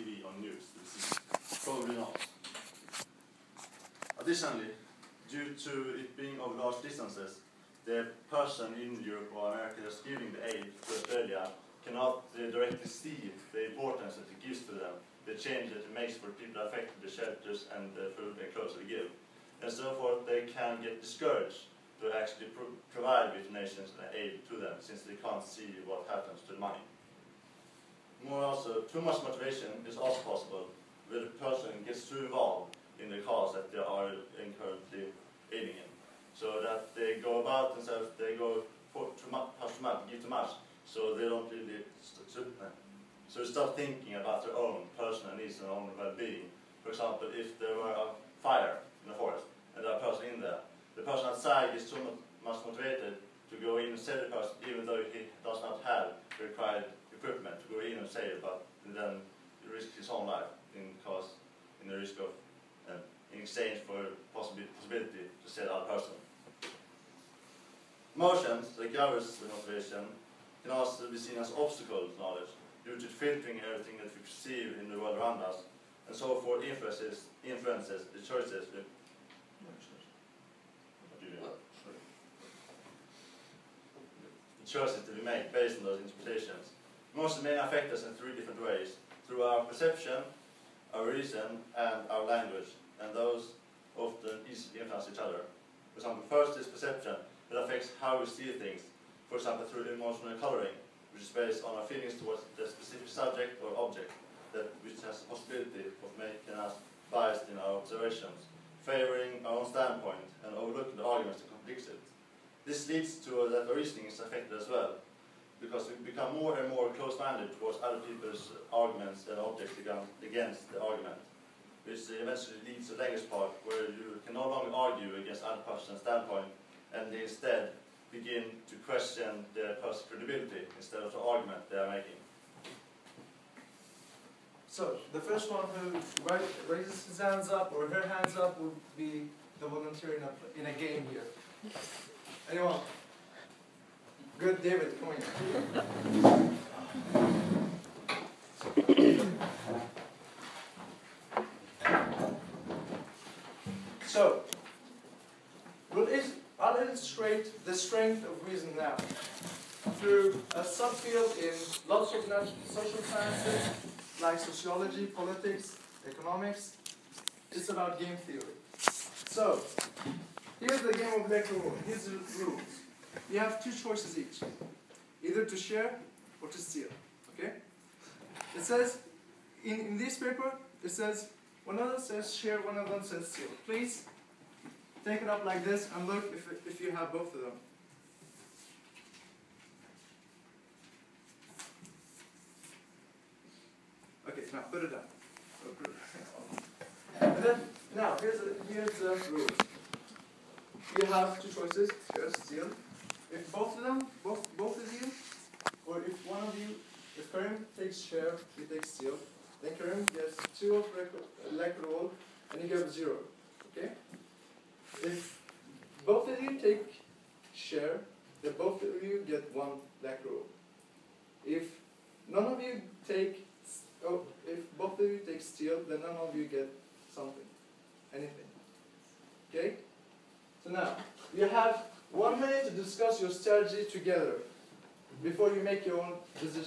TV on news. Probably not. Additionally, due to it being over large distances, the person in Europe or America that's giving the aid to Australia cannot directly see the importance that it gives to them, the change that it makes for people affected, the shelters and the food and clothes they give. And so forth, they can get discouraged to actually provide with nations aid to them, since they can't see what happens to the money. More also, too much motivation is also possible, where the person gets too involved in the cause that they are currently aiding in. So that they go about themselves, they go for too much, give too much, so they don't really, so they start thinking about their own personal needs and their own well-being. For example, if there were a fire in the forest, and there are a person in there, the person outside is so much motivated to go in and save the person, even though he does not have the required equipment to go in and save it, but then risk his own life in the risk of in exchange for possibility to save that person. Emotions that governs the motivation can also be seen as obstacles to knowledge, due to filtering everything that we perceive in the world around us, and so forth influences the choices that we make based on those interpretations. Emotions may affect us in three different ways: through our perception, our reason, and our language, and those often easily influence each other. For example, first is perception, that affects how we see things. For example, through emotional coloring, which is based on our feelings towards the specific subject or object, which has the possibility of making us biased in our observations, favoring our own standpoint, and overlooking the arguments that contradict it. This leads to that our reasoning is affected as well, because we become more and more close-minded towards other people's arguments and objects against the argument, which eventually leads to the language part, where you can no longer argue against other person's standpoint, and they instead begin to question their person's credibility instead of the argument they are making. So, the first one who raises his hands up or her hands up will be the volunteer in a game here. Anyone? Good, David, come in. So, I'll illustrate the strength of reason now through a subfield in lots of social sciences like sociology, politics, economics. It's about game theory. So, here's the game of Black Rule. Here's the rules. You have two choices each, either to share or to steal. Okay? It says, in this paper, it says, one of them says share, one of them says steal. Please take it up like this and look if you have both of them. Okay, now put it down. And then, now, here's the rules. You have two choices, share, steal. If both of you, or if one of you, if Karim takes share, he takes steal, then Karim gets 2 of like roll, and you get 0. Okay? If both of you take share, then both of you get 1 black roll. If none of you take, if both of you take steal, then none of you get something, anything. Okay? So now, you have 1 minute to discuss your strategy together before you make your own decision.